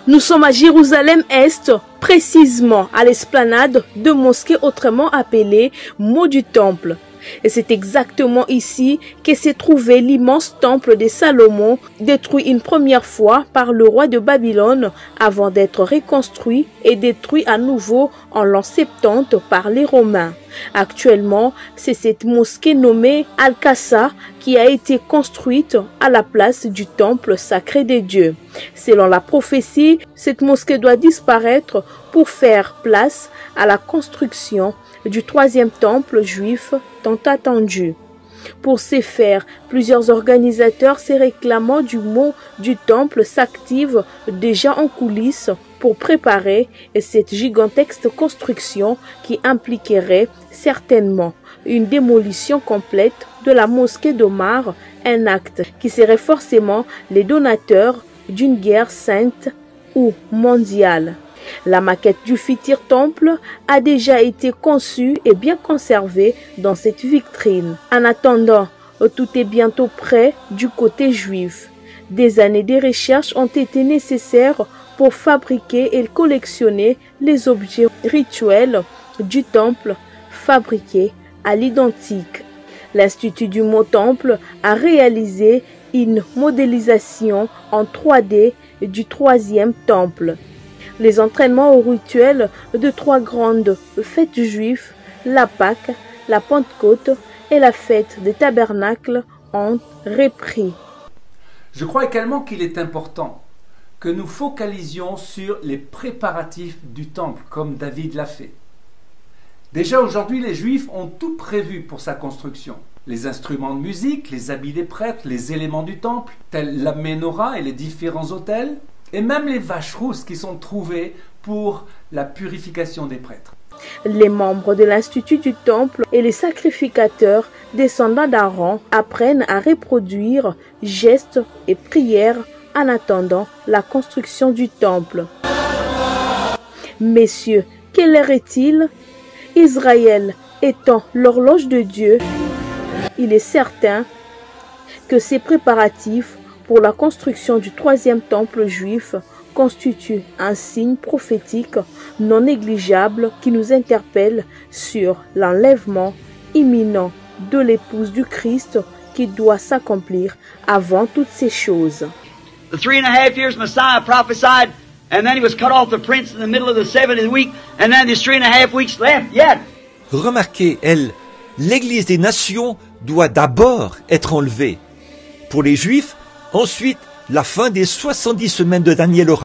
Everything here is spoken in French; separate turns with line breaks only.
Nous sommes à Jérusalem-Est, précisément à l'esplanade de mosquée autrement appelée Mot du Temple. Et c'est exactement ici que s'est trouvé l'immense temple de Salomon, détruit une première fois par le roi de Babylone avant d'être reconstruit et détruit à nouveau en l'an 70 par les Romains. Actuellement, c'est cette mosquée nommée Al-Aqsa qui a été construite à la place du temple sacré des dieux. Selon la prophétie, cette mosquée doit disparaître pour faire place à la construction du troisième temple juif tant attendu. Pour ce faire, plusieurs organisateurs se réclamant du mot du temple s'activent déjà en coulisses pour préparer cette gigantesque construction qui impliquerait certainement une démolition complète de la mosquée d'Omar, un acte qui serait forcément les donateurs d'une guerre sainte ou mondiale. La maquette du futur temple a déjà été conçue et bien conservée dans cette vitrine. En attendant, tout est bientôt prêt du côté juif. Des années de recherche ont été nécessaires pour fabriquer et collectionner les objets rituels du temple fabriqués à l'identique. L'Institut du mot temple a réalisé une modélisation en 3D du troisième temple. Les entraînements au rituel de trois grandes fêtes juives, la Pâque, la Pentecôte et la fête des tabernacles ont repris.
Je crois également qu'il est important que nous focalisions sur les préparatifs du temple, comme David l'a fait. Déjà aujourd'hui, les Juifs ont tout prévu pour sa construction. Les instruments de musique, les habits des prêtres, les éléments du temple, tels la menorah et les différents autels, et même les vaches rousses qui sont trouvées pour la purification des prêtres.
Les membres de l'Institut du Temple et les sacrificateurs descendants d'Aaron apprennent à reproduire gestes et prières en attendant la construction du temple. Messieurs, quelle heure est-il? Israël étant l'horloge de Dieu, il est certain que ces préparatifs pour la construction du troisième temple juif constitue un signe prophétique non négligeable qui nous interpelle sur l'enlèvement imminent de l'épouse du Christ qui doit s'accomplir avant toutes ces choses.
The 3.5 years Messiah prophesied, and then he was cut off the prince in the middle of the 7th week, and then there's 3.5 weeks left yet.
Remarquez, l'Église des nations doit d'abord être enlevée. Pour les Juifs, ensuite, la fin des 70 semaines de Daniel aura